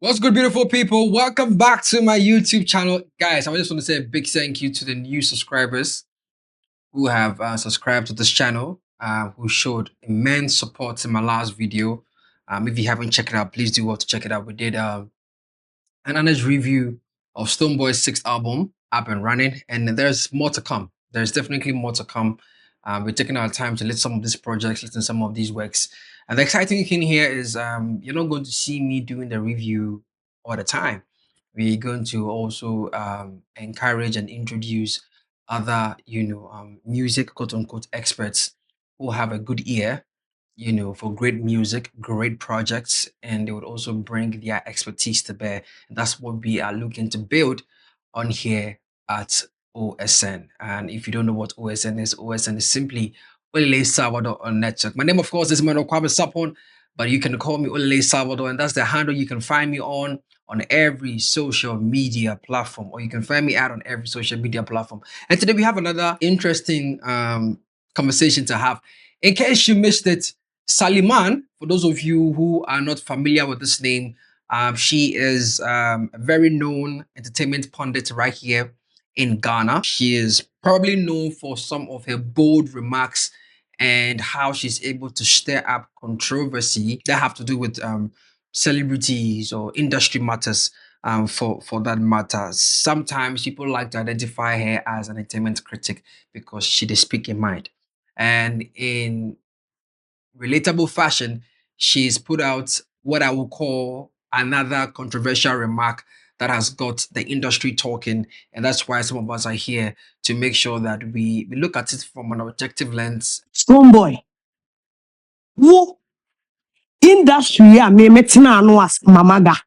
What's good, beautiful people? Welcome back to my YouTube channel. Guys, I just want to say a big thank you to the new subscribers who have subscribed to this channel, who showed immense support in my last video. If you haven't checked it out, please do well to check it out. We did an honest review of Stonebwoy's sixth album, Up and Running, and there's more to come. There's definitely more to come. We're taking our time to list some of these projects, listen to some of these works. And the exciting thing here is you're not going to see me doing the review all the time. We're going to also encourage and introduce other, music quote unquote experts who have a good ear, for great music, great projects, and they would also bring their expertise to bear. And that's what we are looking to build on here at OSN. And if you don't know what OSN is simply Olele Salvador on network. My name, of course, is Manuel Kwame Sapon, but you can call me Olele Salvador, and that's the handle you can find me on every social media platform, or you can find me out on every social media platform. And today we have another interesting conversation to have. In case you missed it, Sally Mann, for those of you who are not familiar with this name, she is a very known entertainment pundit right here in Ghana. She is probably known for some of her bold remarks and how she's able to stir up controversy that have to do with celebrities or industry matters. For that matter, sometimes people like to identify her as an entertainment critic because she does speak in mind, and in relatable fashion, she's put out what I will call another controversial remark that has got the industry talking. And that's why some of us are here to make sure that we look at it from an objective lens. Stonebwoy, wo industry a me metina no as mamaga.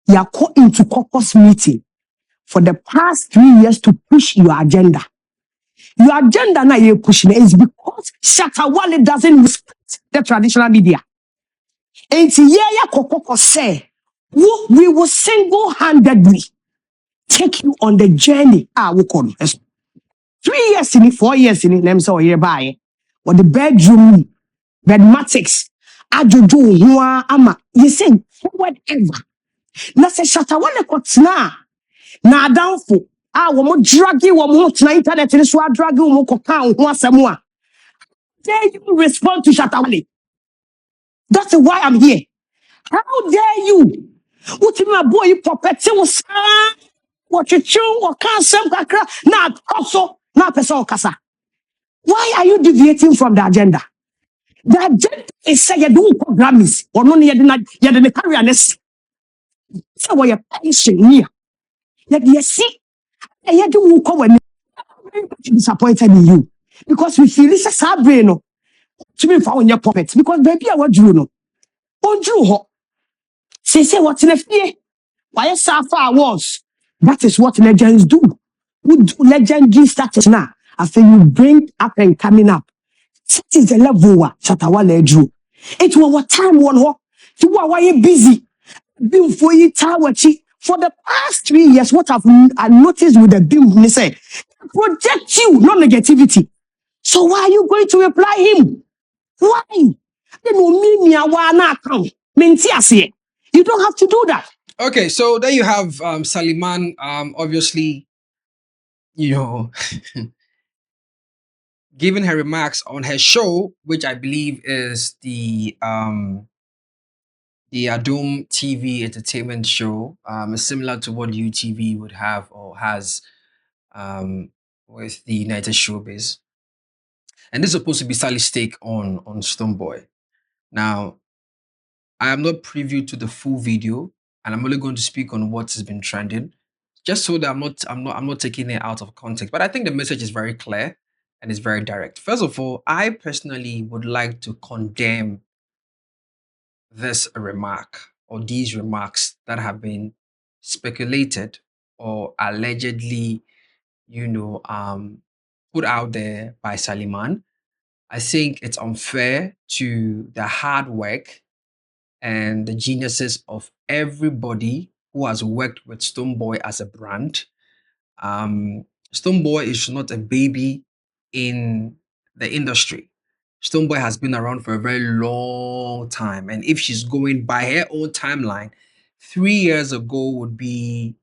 You are into caucus meeting for the past 3 years to push your agenda. Your agenda now you pushing is because Shatta Wale doesn't respect the traditional media. And ya kokoko say, we will single-handedly take you on the journey. We come. 3 years in it, 4 years in it, them say here by or the bedroom, bedmatics, ajojo hua ama. You say whatever. Na se Shatta Wale kotna na adamfo wo dragi wo mo tna internet ni so dragi wo mo koka ho asem a. Dare you respond to Shatta Wale? That's why I'm here. How dare you? Ultima boy popeti wo sa wo twetwe wo ka asem kakra na also na person kasa. Why are you deviating from the agenda? The agenda is say you do Grammys or no you didn't carry an S. So we are patient here. You see, you do come disappointed in you because we feel this is our brain to be found in your pockets because baby I want you know. On you say what's in a fear. Why Safa awards? That is what legends do. We do legendary status now. I feel you bring up and coming up. That is the level Shatta Wale drew. It was what time one ho. You are why you busy. Being for you for the past 3 years, what I noticed with the beam, they say, project you, not negativity. So why are you going to reply him? Why? They don't mean me a wana account. You don't have to do that. Okay, so there you have Sally Mann, obviously, you know, giving her remarks on her show, which I believe is the Adom TV entertainment show, similar to what UTV would have or has with the United Showbiz. And this is supposed to be Sally's take on Stonebwoy. Now, I am not privy to the full video, and I'm only going to speak on what has been trending, just so that I'm not taking it out of context. But I think the message is very clear and it's very direct. First of all, I personally would like to condemn this remark or these remarks that have been speculated or allegedly, put out there by Sally Mann. I think it's unfair to the hard work and the geniuses of everybody who has worked with Stonebwoy as a brand. Stonebwoy is not a baby in the industry. Stonebwoy has been around for a very long time. And if she's going by her own timeline, 3 years ago would be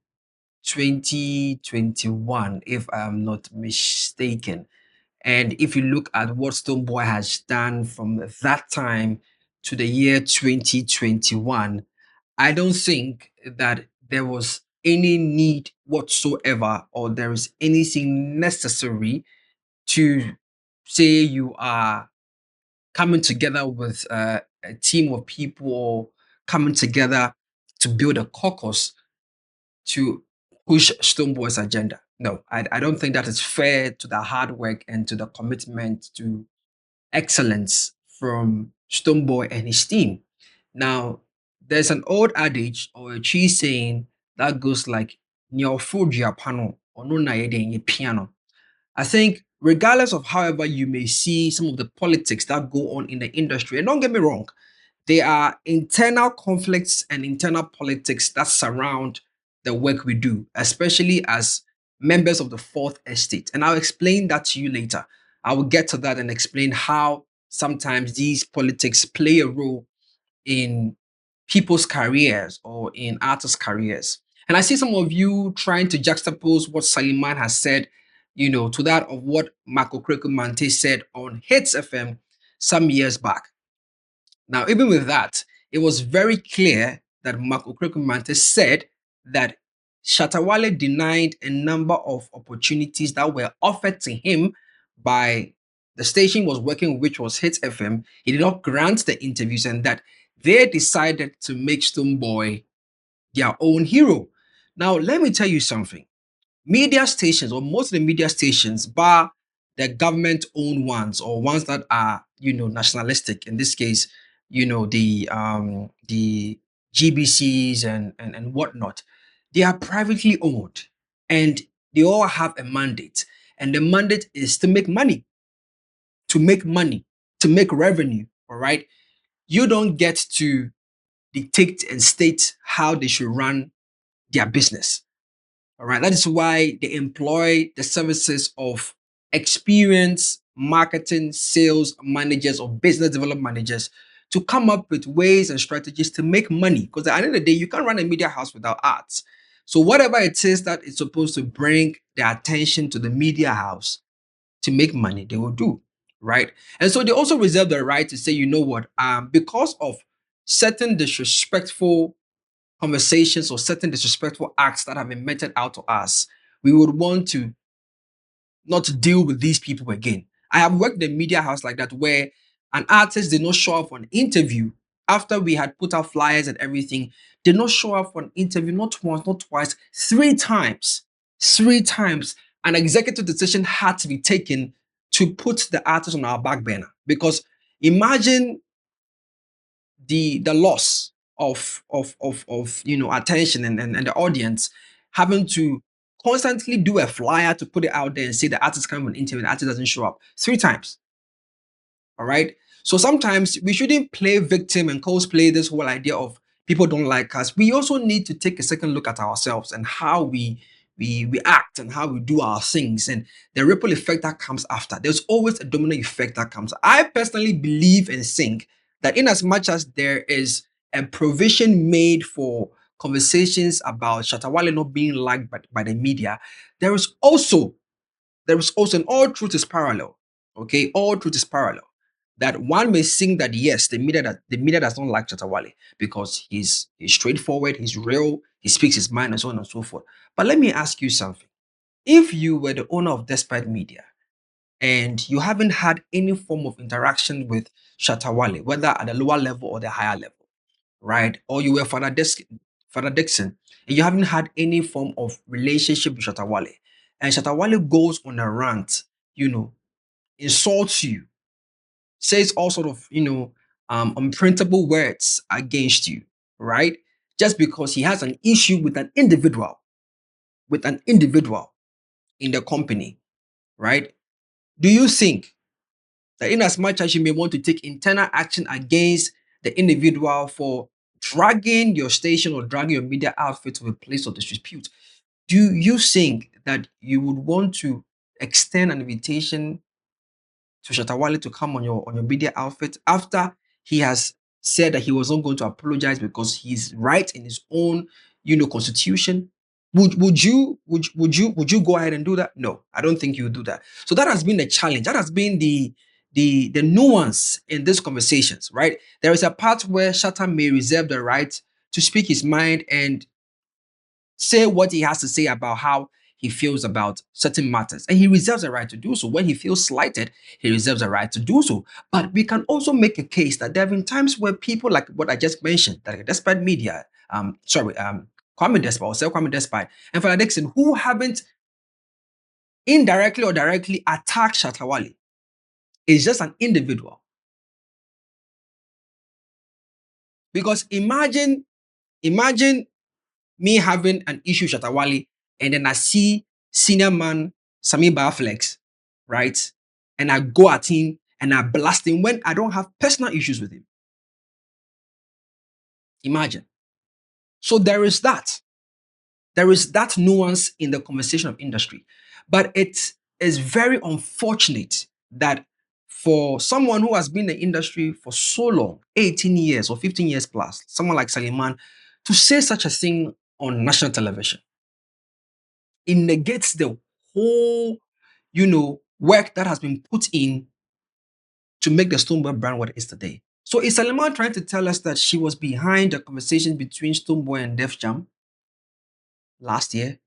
2021, if I'm not mistaken. And if you look at what Stonebwoy has done from that time to the year 2021, I don't think that there was any need whatsoever or there is anything necessary to say you are coming together with a team of people or coming together to build a caucus to push Stonebwoy's agenda. No, I don't think that is fair to the hard work and to the commitment to excellence from Stonebwoy and his team. Now, there's an old adage or a cheese saying that goes like, "Nyaofuji pano, ono na yede nye piano." I think, regardless of however you may see some of the politics that go on in the industry, and don't get me wrong, there are internal conflicts and internal politics that surround the work we do, especially as members of the fourth estate. And I'll explain that to you later. I will get to that and explain how sometimes these politics play a role in people's careers or in artists' careers. And I see some of you trying to juxtapose what Sally Mann has said, to that of what Marco Creco Mante said on Hits FM some years back. Now, even with that, it was very clear that Marco Creco Mante said that Shatta Wale denied a number of opportunities that were offered to him by the station he was working with, which was Hits FM. He did not grant the interviews, and that they decided to make Stonebwoy their own hero. Now, let me tell you something. Media stations, or most of the media stations, bar the government-owned ones or ones that are, nationalistic. In this case, the GBCs and whatnot. They are privately owned, and they all have a mandate, and the mandate is to make money, to make revenue. All right, you don't get to dictate and state how they should run their business. All right. That is why they employ the services of experienced marketing, sales managers, or business development managers to come up with ways and strategies to make money. Because at the end of the day, you can't run a media house without ads. So whatever it is that it's supposed to bring the attention to the media house to make money, they will do. Right. And so they also reserve the right to say, you know what, because of certain disrespectful conversations or certain disrespectful acts that have been meted out to us, we would want to not deal with these people again. I have worked in a media house like that where an artist did not show up for an interview after we had put out flyers and everything, did not show up for an interview, not once, not twice, three times. Three times. An executive decision had to be taken to put the artist on our back burner. Because imagine the loss of attention and the audience having to constantly do a flyer to put it out there and say the artist coming on an interview, the artist doesn't show up three times. All right. So sometimes we shouldn't play victim and cosplay this whole idea of people don't like us. We also need to take a second look at ourselves and how we act and how we do our things and the ripple effect that comes after. There's always a domino effect that comes. I personally believe and think that in as much as there is a provision made for conversations about Shatta Wale not being liked by the media, there is also, and all truth is parallel. Okay, all truth is parallel. That one may think that yes, the media does not like Shatta Wale because he's straightforward, he's real, he speaks his mind, and so on and so forth. But let me ask you something. If you were the owner of Despite Media and you haven't had any form of interaction with Shatta Wale, whether at the lower level or the higher level, right? Or you were Father Dixon, and you haven't had any form of relationship with Shatta Wale, and Shatta Wale goes on a rant, insults you, says all sort of, unprintable words against you, right? Just because he has an issue with an individual in the company, right? Do you think that in as much as you may want to take internal action against the individual for dragging your station or dragging your media outfit to a place of disrepute, do you think that you would want to extend an invitation to Shatta Wale to come on your media outfit after he has said that he was not going to apologize because he's right in his own, constitution, would you go ahead and do that? No, I don't think you would do that. So that has been the challenge. That has been the nuance in these conversations, right? There is a part where Shatta may reserve the right to speak his mind and say what he has to say about how he feels about certain matters. And he reserves the right to do so. When he feels slighted, he reserves the right to do so. But we can also make a case that there have been times where people like what I just mentioned, that despite media, Kwame Despot, or Sir Kwame Despot, and Father Dixon, who haven't indirectly or directly attacked Shatta Wale. It's just an individual. Because imagine me having an issue with Shatta Wale, and then I see senior man Sami Barflex, right? And I go at him and I blast him when I don't have personal issues with him. Imagine. So there is that. There is that nuance in the conversation of industry. But it is very unfortunate that for someone who has been in the industry for so long, 18 years or 15 years plus, someone like Sally Mann, to say such a thing on national television, it negates the whole, work that has been put in to make the Stonebwoy brand what it is today. So is Sally Mann trying to tell us that she was behind the conversation between Stonebwoy and Def Jam last year?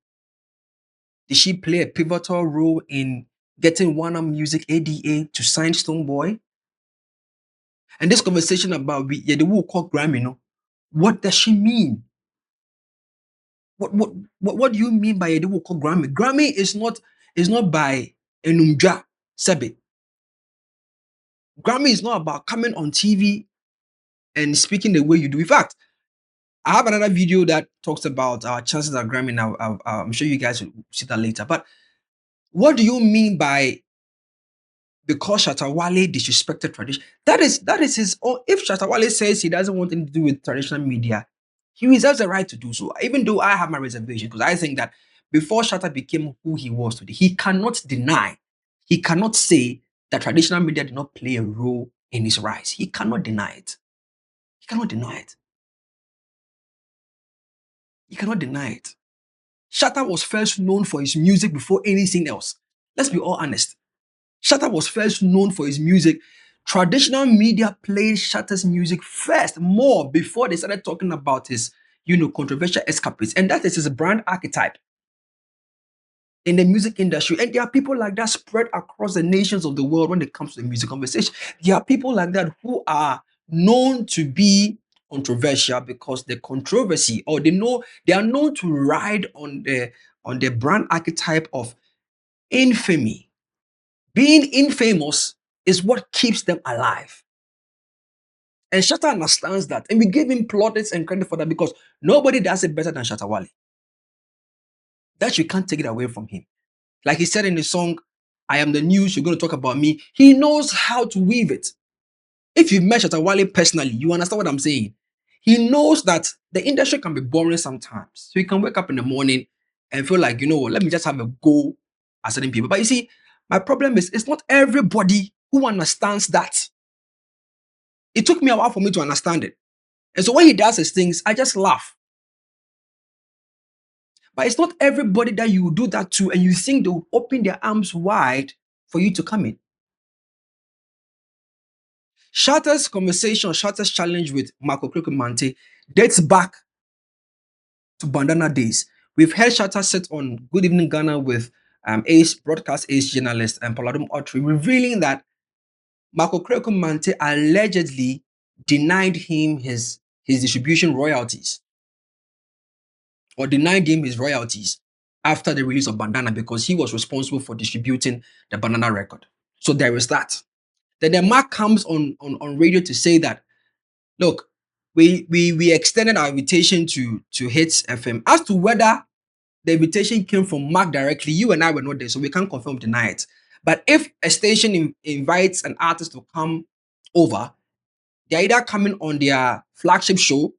Did she play a pivotal role in getting Warner Music ADA to sign Stonebwoy? And this conversation about the who call Grammy, what does she mean? What do you mean by the who call Grammy? Grammy is not by Enumja Sebe. Grammy is not about coming on TV and speaking the way you do. In fact, I have another video that talks about our chances at Grammy now. I'm sure you guys will see that later. But what do you mean by because Shatta Wale disrespected tradition? That is his own. If Shatta Wale says he doesn't want anything to do with traditional media, he reserves the right to do so. Even though I have my reservation, because I think that before Shatta became who he was today, he cannot deny, he cannot say that traditional media did not play a role in his rise. He cannot deny it. He cannot deny it. He cannot deny it. Shatta was first known for his music before anything else. Let's be all honest. Shatta was first known for his music. Traditional media played Shatta's music first, more before they started talking about his, controversial escapades. And that is his brand archetype in the music industry. And there are people like that spread across the nations of the world when it comes to the music conversation. There are people like that who are known to be controversial because the controversy, or they are known to ride on the brand archetype of infamy. Being infamous is what keeps them alive. And Shatta understands that. And we give him plaudits and credit for that because nobody does it better than Shatta Wale. That you can't take it away from him. Like he said in the song, I am the news, you're going to talk about me. He knows how to weave it. If you've met Shatta Wale personally, you understand what I'm saying. He knows that the industry can be boring sometimes. So you can wake up in the morning and feel like, let me just have a go at certain people. But you see, my problem is it's not everybody who understands that. It took me a while for me to understand it. And so when he does his things, I just laugh. But it's not everybody that you do that to and you think they will open their arms wide for you to come in. Shatta's conversation, Shatta's challenge with Marco Mante dates back to Bandana days. We've heard Shatta sit on Good Evening Ghana with broadcast ace journalist and Paladum Autry, revealing that Marco Mante allegedly denied him his distribution royalties, or denied him his royalties after the release of Bandana because he was responsible for distributing the Bandana record. So there is that. Then the Mark comes on radio to say that, look, we extended our invitation to Hits FM. As to whether the invitation came from Mark directly, you and I were not there, so we can't confirm or deny it. But if a station invites an artist to come over, they're either coming on their flagship show,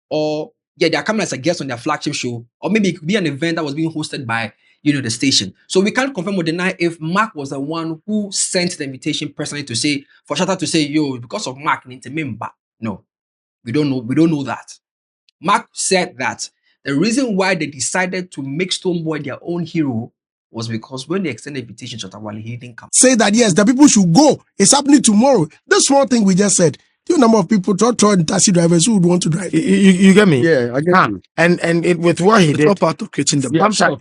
or they're coming as a guest on their flagship show, or maybe it could be an event that was being hosted by the station. So we can't confirm or deny if Mark was the one who sent the invitation personally to say, for Shatta to say, yo, because of Mark, need to member. No. We don't know that. Mark said that the reason why they decided to make Stonebwoy their own hero was because when they extended the invitation to Shatta Wale, he didn't come. Say that yes, the people should go. It's happening tomorrow. This small thing we just said. The number of people, taxi drivers who would want to drive. You get me? Yeah, I get you. And with what he It's did, not part of creating the yeah, sure.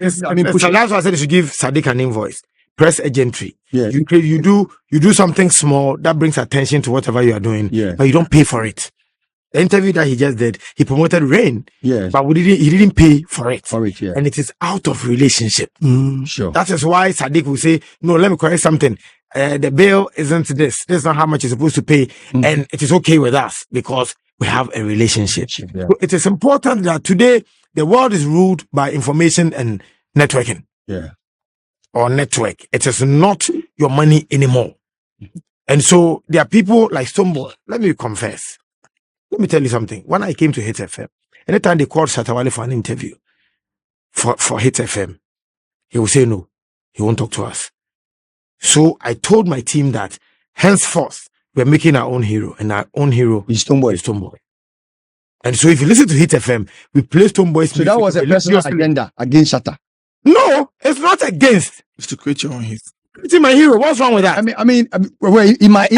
so that's why I said you should give Sadiq an invoice. Press agentry. Yeah. You do something small that brings attention to whatever you are doing, Yeah. but you don't pay for it. The interview that he just did, he promoted Rain, Yeah. but he didn't pay for it. Yeah. And it is out of relationship. Sure. That is why Sadiq will say, no, let me correct something. The bill isn't this. This is not how much you're supposed to pay. And it is okay with us because we have a relationship. Yeah. So it is important that today the world is ruled by information and networking. Yeah. Or network. It is not your money anymore. And so there are people like Stonebwoy. Let me confess. Let me tell you something. When I came to Hit FM, anytime they called Shatta Wale for an interview for Hit FM, he will say no. He won't talk to us. So I told my team that henceforth we're making our own hero, and our own hero is Stonebwoy. And so if you listen to Hit FM, we play Stonebwoy. So that was a personal agenda against Shatta. No, it's not against. It's to create your own hero. It's my hero. What's wrong with that? I mean, well, in my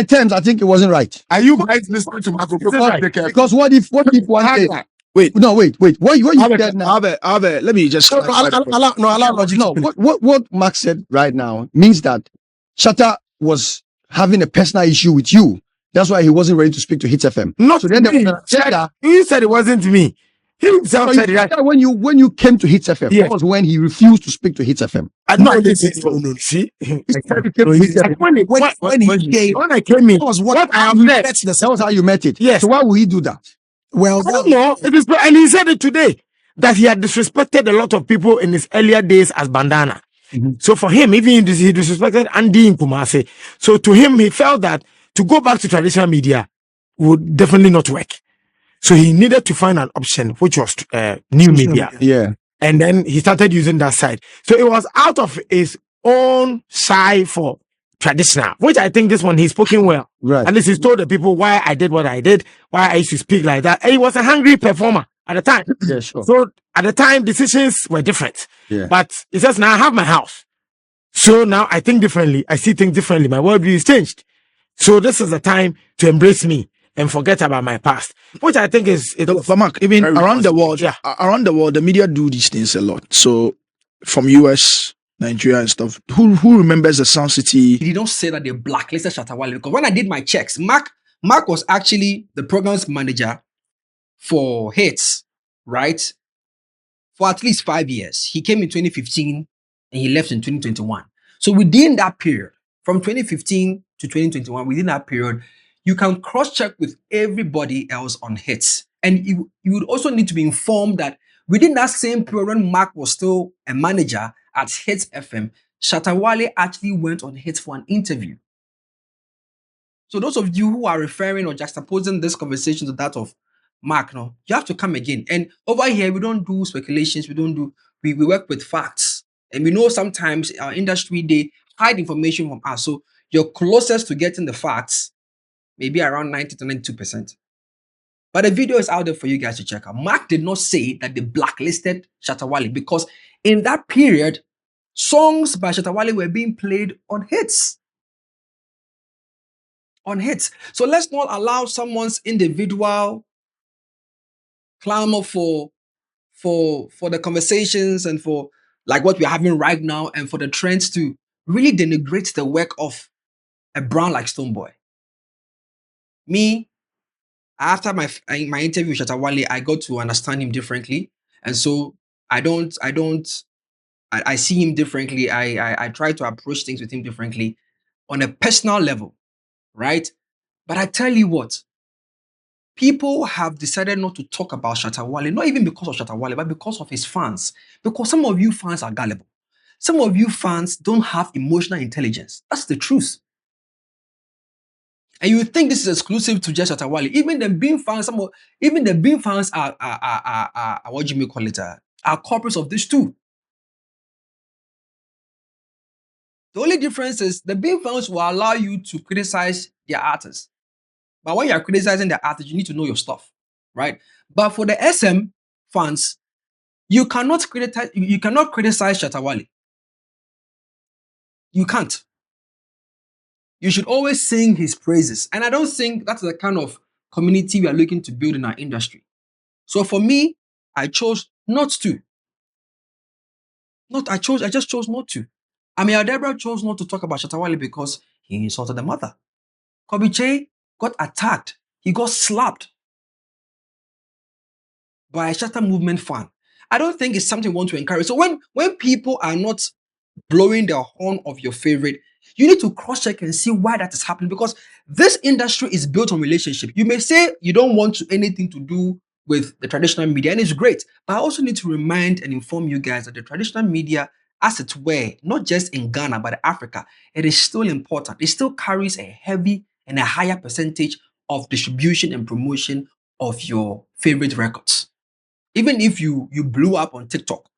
terms, I think it wasn't right. Are you guys listening to Marco? Because what if one day? Wait. What you said now? Let me just. What Mark said right now means that Shatta was having a personal issue with you. That's why he wasn't ready to speak to Hit FM. Not so then me. You said it wasn't me. He himself said that when you came to Hit FM, that was when he refused to speak to Hit FM. See, when I came in, that was what I have met. That was how you met it. Yes. So why would he do that? Well, I don't know. And he said it today that he had disrespected a lot of people in his earlier days as Bandana. So for him, even he disrespected Andy in Kumasi. So to him, he felt that to go back to traditional media would definitely not work. So he needed to find an option, which was new media. Yeah. And then he started using that side. So it was out of his own side for traditional, which I think this one, he's spoken well. Right. At least he's told the people why I did what I did, why I used to speak like that. And he was a hungry performer at the time. Yeah, sure. So at the time, decisions were different. Yeah. But he says, now I have my house. So now I think differently. I see things differently. My worldview is changed. So this is the time to embrace me and forget about my past, which I think is for Mark, even around the world, the media do these things a lot. So from US, Nigeria and stuff, who remembers the Sound City? He did not say that they blacklisted Shatta Wale, because when I did my checks, Mark was actually the program's manager for Hits, right? For at least 5 years. He came in 2015 and he left in 2021. So within that period, from 2015 to 2021, within that period, you can cross-check with everybody else on Hits. And you would also need to be informed that within that same period, when Mark was still a manager at Hits FM, Shatta Wale actually went on Hits for an interview. So those of you who are referring or juxtaposing this conversation to that of Mark, no, you have to come again. And over here, we don't do speculations. We work with facts. And we know sometimes our industry, they hide information from us. So you're closest to getting the facts, maybe around 90 to 92%. But the video is out there for you guys to check out. Mark did not say that they blacklisted Shatta Wale, because in that period, songs by Shatta Wale were being played on Hits. On Hits. So let's not allow someone's individual clamor for the conversations and for like what we're having right now and for the trends to really denigrate the work of a brand like Stonebwoy. Me, after my interview with Shatta Wale, I got to understand him differently. And so I see him differently. I try to approach things with him differently on a personal level, right? But I tell you what, people have decided not to talk about Shatta Wale, not even because of Shatta Wale, but because of his fans. Because some of you fans are gullible. Some of you fans don't have emotional intelligence. That's the truth. And you would think this is exclusive to just Shatta Wale. Even the Beam fans, even the Beam fans are what you may call it, are corporates of this too. The only difference is the Beam fans will allow you to criticize their artists. But when you are criticizing the artist, you need to know your stuff, right? But for the SM fans, you cannot criticize. You cannot criticize Shatta Wale. You can't. You should always sing his praises, and I don't think that's the kind of community we are looking to build in our industry. So for me, I chose not to. I just chose not to. I mean, Adebra chose not to talk about Shatta Wale because he insulted the mother. Kobe Che got attacked. He got slapped by a Shatta movement fan. I don't think it's something we want to encourage. So when people are not blowing the horn of your favorite, you need to cross-check and see why that is happening, because this industry is built on relationship. You may say you don't want anything to do with the traditional media, and it's great, but I also need to remind and inform you guys that the traditional media, as it were, not just in Ghana but in Africa, it is still important. It still carries a heavy and a higher percentage of distribution and promotion of your favorite records. Even if you blew up on TikTok,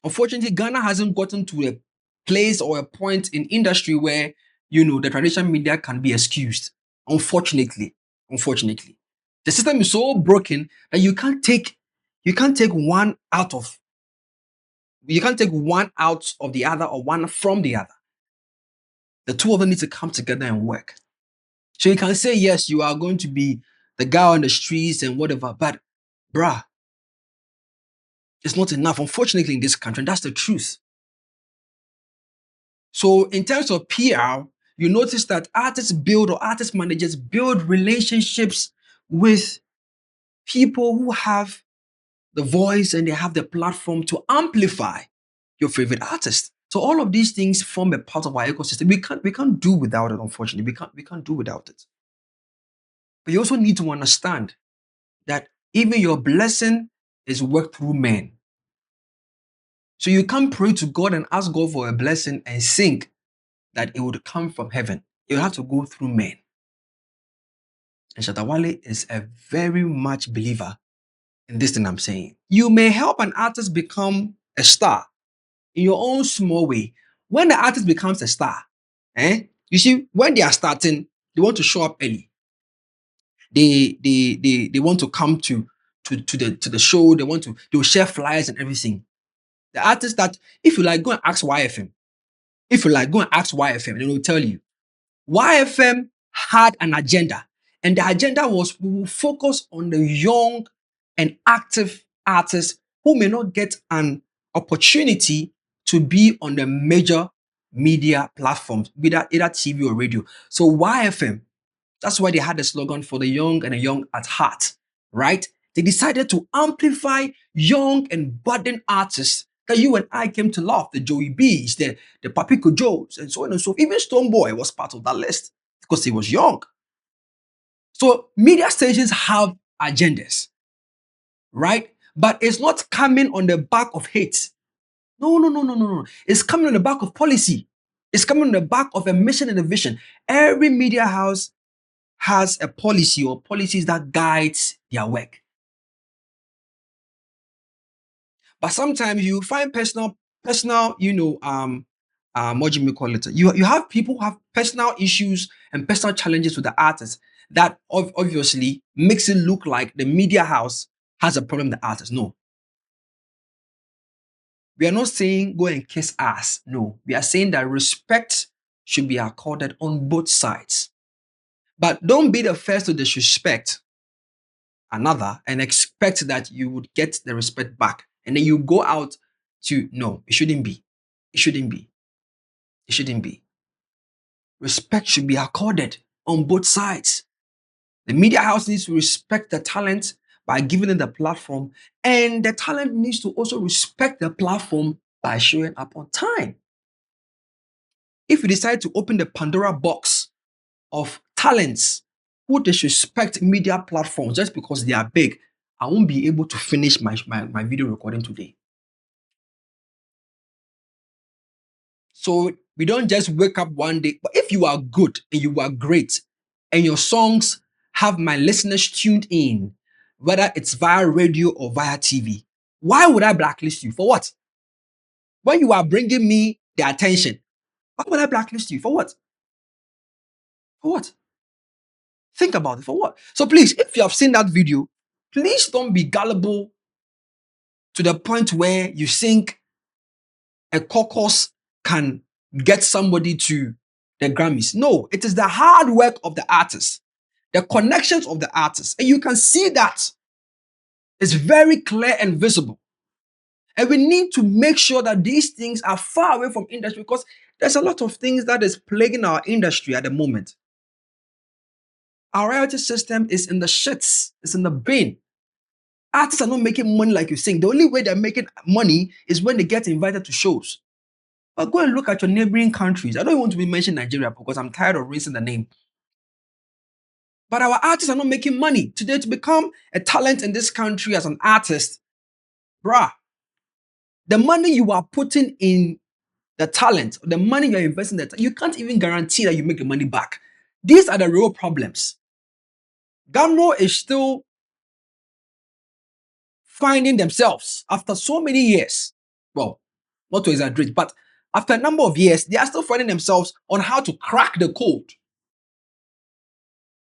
unfortunately, Ghana hasn't gotten to a place or a point in industry where the traditional media can be excused. Unfortunately, the system is so broken that you can't take one out of the other or one from the other. The two of them need to come together and work. So you can say yes, you are going to be the guy on the streets and whatever, but bruh, it's not enough, unfortunately, in this country, and that's the truth. So in terms of PR, you notice that artists build or artist managers build relationships with people who have the voice and they have the platform to amplify your favorite artist. So all of these things form a part of our ecosystem. We can't do without it, unfortunately. We can't do without it. But you also need to understand that even your blessing is worked through men. So you can't pray to God and ask God for a blessing and think that it would come from heaven. You have to go through men. And Shatta Wale is a very much believer in this thing I'm saying. You may help an artist become a star in your own small way. When the artist becomes a star, you see, when they are starting, they want to show up early. They want to come to the show. They'll share flyers and everything. The artist that, if you like, go and ask YFM. If you like, go and ask YFM, and they will tell you. YFM had an agenda, and the agenda was we will focus on the young and active artists who may not get an opportunity to be on the major media platforms, be that either TV or radio. So YFM, that's why they had the slogan for the young and the young at heart, right? They decided to amplify young and budding artists that you and I came to love, the Joey B's, the Papiko Joes, and so on and so forth. Even Stonebwoy was part of that list because he was young. So media stations have agendas, right? But it's not coming on the back of hate. No. It's coming on the back of policy. It's coming on the back of a mission and a vision. Every media house has a policy or policies that guides their work. But sometimes you find personal, what do you call it? You have people who have personal issues and personal challenges with the artist that obviously makes it look like the media house has a problem with the artist. No. We are not saying go and kiss ass. No. We are saying that respect should be accorded on both sides. But don't be the first to disrespect another and expect that you would get the respect back. And then you go out to, no, it shouldn't be. It shouldn't be. It shouldn't be. Respect should be accorded on both sides. The media house needs to respect the talent by giving them the platform, and the talent needs to also respect the platform by showing up on time. If you decide to open the Pandora box of talents who disrespect media platforms just because they are big, I won't be able to finish my video recording today. So we don't just wake up one day. But if you are good and you are great and your songs have my listeners tuned in, whether it's via radio or via TV, why would I blacklist you? For what? When you are bringing me the attention, why would I blacklist you? For what? For what? Think about it. For what? So please, if you have seen that video, please don't be gullible to the point where you think a caucus can get somebody to the Grammys. No, it is the hard work of the artists, the connections of the artists. And you can see that it's very clear and visible. And we need to make sure that these things are far away from industry, because there's a lot of things that is plaguing our industry at the moment. Our royalty system is in the shits. It's in the bin. Artists are not making money like you think. The only way they're making money is when they get invited to shows. But go and look at your neighboring countries. I don't want to be mentioning Nigeria because I'm tired of raising the name. But our artists are not making money. Today, to become a talent in this country as an artist, bruh, the money you are putting in the talent, the money you're investing in, you can't even guarantee that you make the money back. These are the real problems. Ghana is still finding themselves after so many years. Well, not to exaggerate, but after a number of years, they are still finding themselves on how to crack the code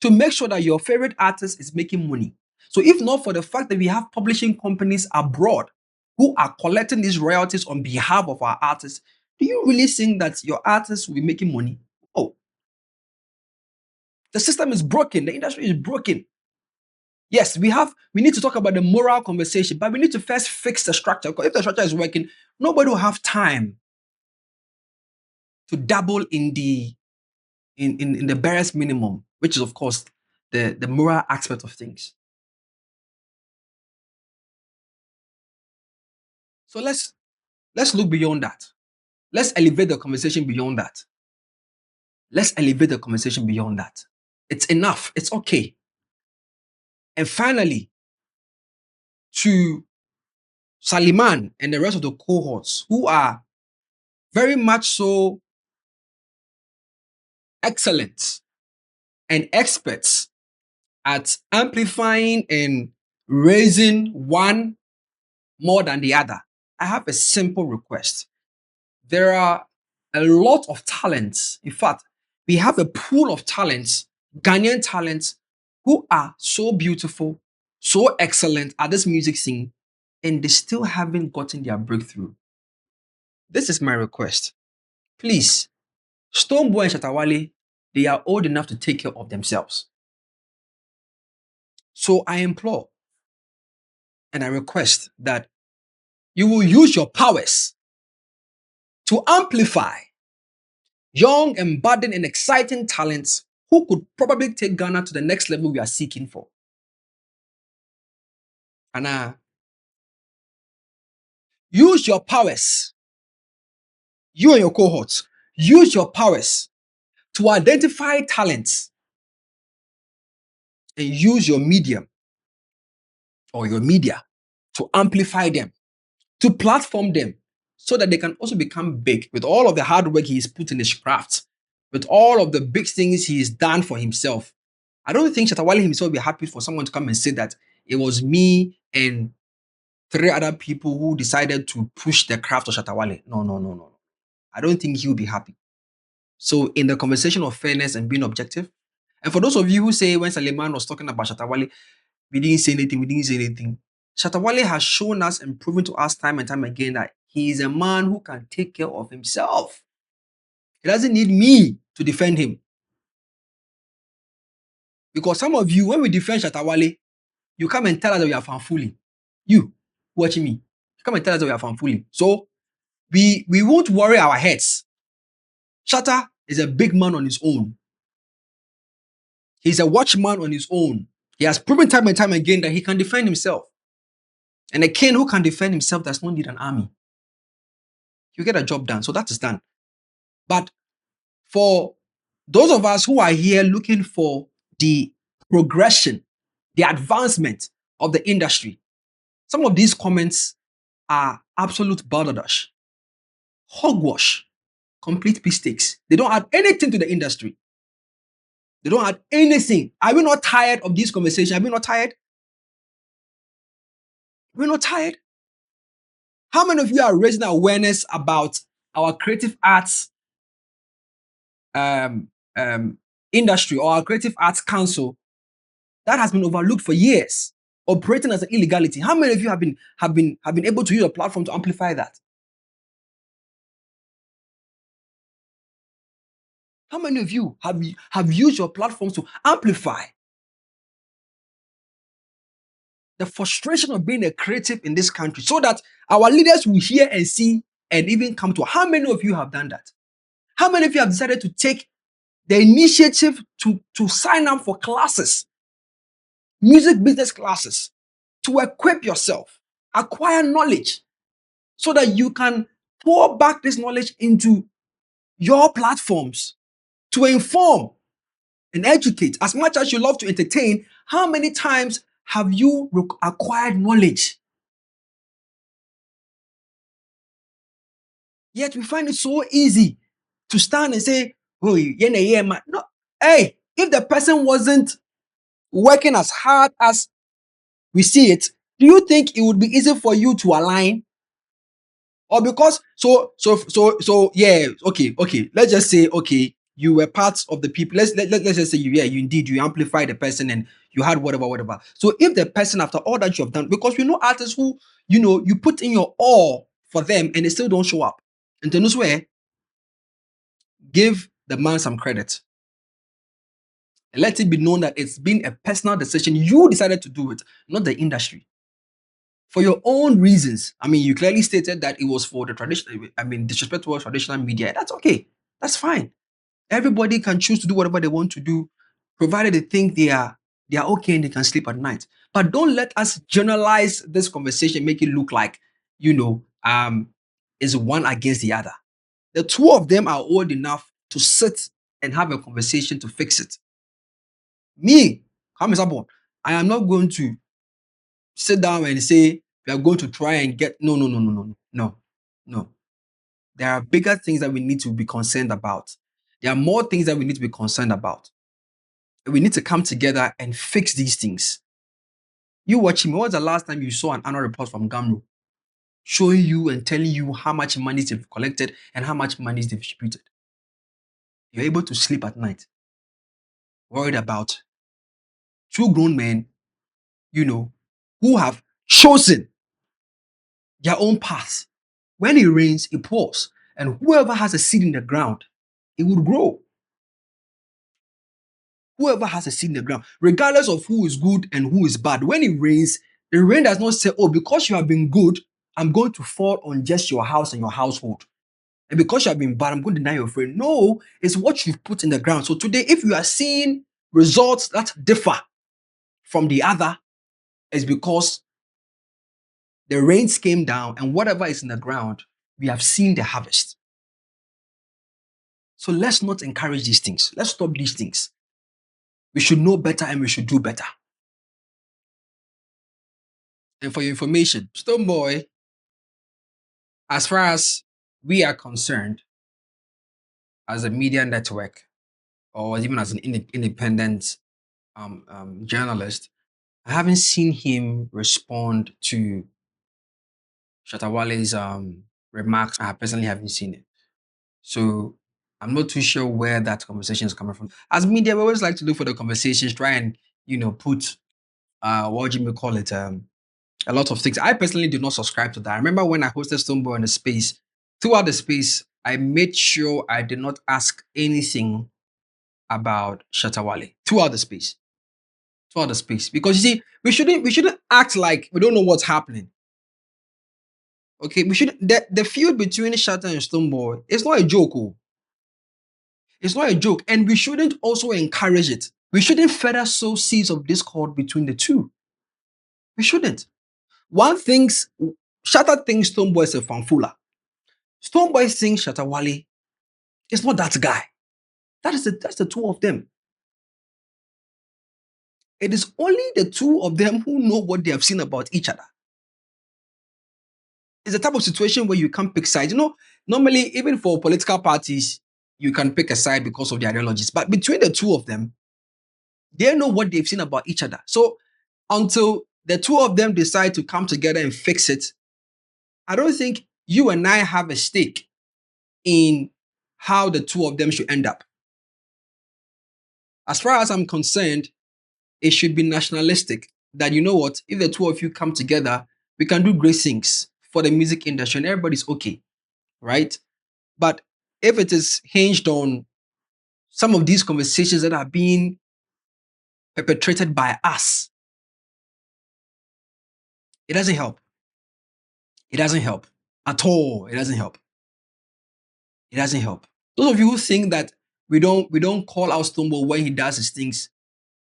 to make sure that your favorite artist is making money. So if not for the fact that we have publishing companies abroad who are collecting these royalties on behalf of our artists, do you really think that your artists will be making money? Oh, the system is broken. The industry is broken. Yes, we need to talk about the moral conversation, but we need to first fix the structure. Because if the structure is working, nobody will have time to dabble in the barest minimum, which is of course the moral aspect of things. So let's look beyond that. Let's elevate the conversation beyond that. Let's elevate the conversation beyond that. It's enough. It's okay. And finally, to Sally Mann and the rest of the cohorts who are very much so excellent and experts at amplifying and raising one more than the other, I have a simple request. There are a lot of talents. In fact, we have a pool of talents, Ghanaian talents, who are so beautiful, so excellent at this music scene, and they still haven't gotten their breakthrough. This is my request. Please, Stonebwoy and Shatta Wale, they are old enough to take care of themselves. So I implore and I request that you will use your powers to amplify young and budding and exciting talents who could probably take Ghana to the next level we are seeking for. And use your powers, you and your cohorts, use your powers to identify talents and use your medium or your media to amplify them, to platform them so that they can also become big with all of the hard work he's put in his craft, with all of the big things he's done for himself. I don't think Shatta Wale himself will be happy for someone to come and say that it was me and 3 other people who decided to push the craft of Shatta Wale. No. I don't think he will be happy. So in the conversation of fairness and being objective, and for those of you who say when Sally Mann was talking about Shatta Wale, we didn't say anything. Shatta Wale has shown us and proven to us time and time again that he is a man who can take care of himself. He doesn't need me to defend him. Because some of you, when we defend Shatta Wale, you come and tell us that we are fanfooling. You, watching me, you come and tell us that we are fanfooling. So, we won't worry our heads. Shatta is a big man on his own. He's a watchman on his own. He has proven time and time again that he can defend himself. And a king who can defend himself does not need an army. You get a job done. So that is done. But for those of us who are here looking for the progression, the advancement of the industry, some of these comments are absolute balderdash, hogwash, complete mistakes. They don't add anything to the industry. They don't add anything. Are we not tired of this conversation? Are we not tired? We're not tired. How many of you are raising awareness about our creative arts industry or our creative arts council that has been overlooked for years, operating as an illegality. How many of you have been able to use a platform to amplify that? How many of you have used your platforms to amplify the frustration of being a creative in this country so that our leaders will hear and see and even come to? How many of you have done that? How many of you have decided to take the initiative to sign up for classes, music business classes, to equip yourself, acquire knowledge so that you can pour back this knowledge into your platforms to inform and educate? As much as you love to entertain, how many times have you acquired knowledge? Yet we find it so easy to stand and say, oh, yeah, man. No, hey, if the person wasn't working as hard as we see it, do you think it would be easy for you to align? Or because yeah, okay. Let's just say, okay, you were part of the people. Let's just say you amplified the person and you had whatever. So if the person, after all that you have done, because we know artists who, you put in your all for them and they still don't show up. And then swear, give the man some credit. And let it be known that it's been a personal decision. You decided to do it, not the industry. For your own reasons. I mean, you clearly stated that it was for the traditional, disrespect towards traditional media. That's okay. That's fine. Everybody can choose to do whatever they want to do, provided they think they are okay and they can sleep at night. But don't let us generalize this conversation, make it look like, is one against the other. The two of them are old enough to sit and have a conversation to fix it. Me, I am not going to sit down and say we are going to try and get no. There are bigger things that we need to be concerned about. There are more things that we need to be concerned about. We need to come together and fix these things. You watching me, when was the last time you saw an annual report from Grammy showing you and telling you how much money they've collected and how much money they've distributed? You're able to sleep at night, worried about two grown men, who have chosen their own path. When it rains, it pours. And whoever has a seed in the ground, it will grow. Whoever has a seed in the ground, regardless of who is good and who is bad, when it rains, the rain does not say, oh, because you have been good, I'm going to fall on just your house and your household. And because you have been bad, I'm going to deny your friend. No, it's what you've put in the ground. So today, if you are seeing results that differ from the other, it's because the rains came down and whatever is in the ground, we have seen the harvest. So let's not encourage these things. Let's stop these things. We should know better and we should do better. And for your information, Stonebwoy, as far as we are concerned, as a media network, or even as an independent journalist, I haven't seen him respond to Shatta Wale's remarks. I personally haven't seen it. So I'm not too sure where that conversation is coming from. As media, we always like to look for the conversations, try and, put, what do you call it, a lot of things. I personally do not subscribe to that. I remember when I hosted Stonebwoy in the space, throughout the space, I made sure I did not ask anything about Shatta Wale throughout the space. Throughout the space. Because you see, we shouldn't act like we don't know what's happening. Okay, the feud between Shatta and Stonebwoy, it's not a joke. It's not a joke. And we shouldn't also encourage it. We shouldn't further sow seeds of discord between the two. We shouldn't. One thinks, Shatta thinks Stonebwoy is a fanfula. Stonebwoy thinks Shatta Wale is not that guy. That's the two of them. It is only the two of them who know what they have seen about each other. It's a type of situation where you can't pick sides. Normally, even for political parties, you can pick a side because of the ideologies. But between the two of them, they know what they've seen about each other. So until the two of them decide to come together and fix it, I don't think you and I have a stake in how the two of them should end up. As far as I'm concerned, it should be nationalistic. That you know what, if the two of you come together, we can do great things for the music industry and everybody's okay, right? But if it is hinged on some of these conversations that are being perpetrated by us, it doesn't help. It doesn't help at all. It doesn't help. It doesn't help. Those of you who think that we don't call out Stonebwoy when he does his things,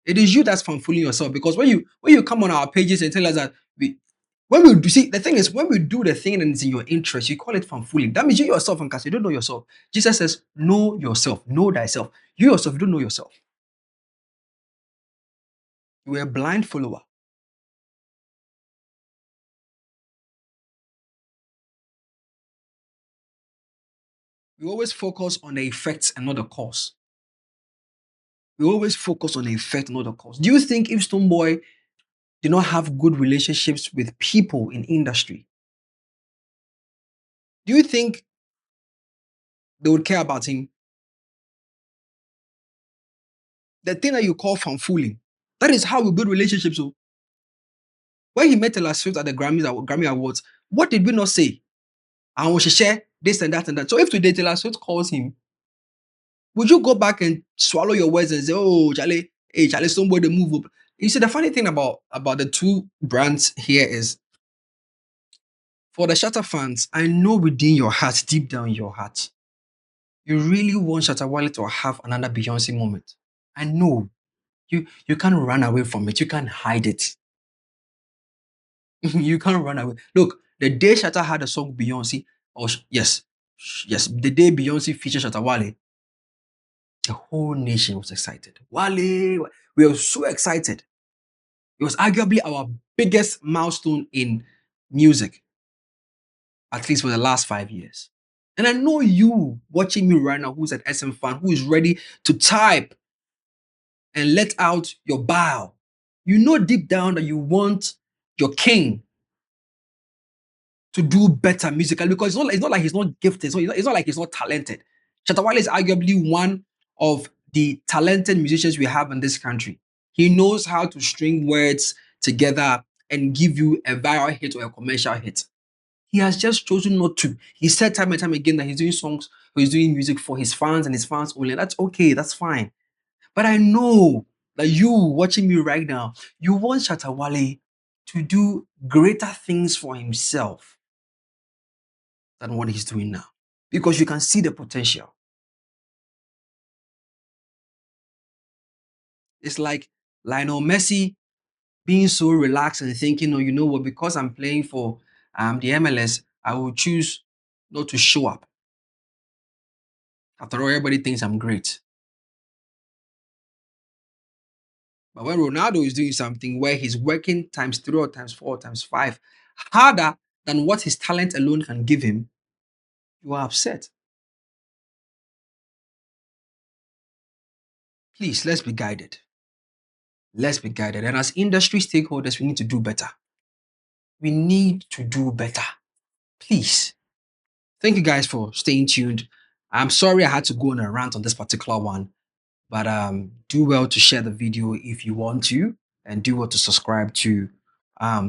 it is you that's fanfooling yourself. Because when you come on our pages and tell us that when we do, see, the thing is, when we do the thing and it's in your interest, you call it fanfooling. That means you yourself, and you don't know yourself. Jesus says, know yourself, know thyself. You yourself, you don't know yourself. You are a blind follower. We always focus on the effects and not the cause. We always focus on the effect, not the cause. Do you think if Stonebwoy did not have good relationships with people in industry, do you think they would care about him? The thing that you call fanfooling, that is how we build relationships. So when he met Taylor Swift at the Grammy Awards, what did we not say? And we should share this and that and that. So if today Taylor Swift calls him, would you go back and swallow your words and say, "Oh, Charlie, hey, Charlie, somebody move up"? You see, the funny thing about the two brands here is, for the Shatta fans, I know within your heart, deep down in your heart, you really want Shatta Wale to have another Beyonce moment. I know. You can't run away from it. You can't hide it. You can't run away. Look, the day Shatta had a song with Beyonce, yes, the day Beyonce featured Shatta Wale, the whole nation was excited. Wale, we were so excited. It was arguably our biggest milestone in music, at least for the last 5 years. And I know you watching me right now, who's an SM fan, who is ready to type and let out your bile. You know deep down that you want your king to do better musically, because it's not like he's not gifted. So it's not like he's not talented. Shatta Wale is arguably one of the talented musicians we have in this country. He knows how to string words together and give you a viral hit or a commercial hit. He has just chosen not to. He said time and time again that he's doing songs or he's doing music for his fans and his fans only. That's okay, that's fine. But I know that you watching me right now, you want Shatta Wale to do greater things for himself than what he's doing now, because you can see the potential. It's like Lionel Messi being so relaxed and thinking, oh, you know what, because I'm playing for the MLS, I will choose not to show up. After all, everybody thinks I'm great. But when Ronaldo is doing something where he's working times 3 or times 4 or times 5 harder than what his talent alone can give him, you are upset. Please, let's be guided. Let's be guided. And as industry stakeholders, we need to do better. We need to do better. Please. Thank you guys for staying tuned. I'm sorry I had to go on a rant on this particular one, but do well to share the video if you want to, and do well to subscribe to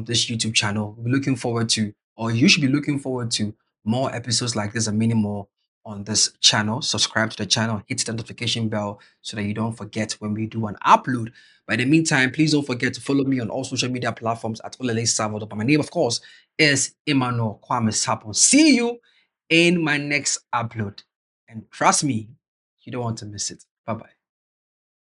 this YouTube channel. We're looking forward to, or you should be looking forward to, more episodes like this and many more on this channel. Subscribe to the channel, hit the notification bell so that you don't forget when we do an upload. But in the meantime, please don't forget to follow me on all social media platforms at Olele Salvador. But my name, of course, is Emmanuel Kwame Sapon. See you in my next upload. And trust me, you don't want to miss it. Bye-bye.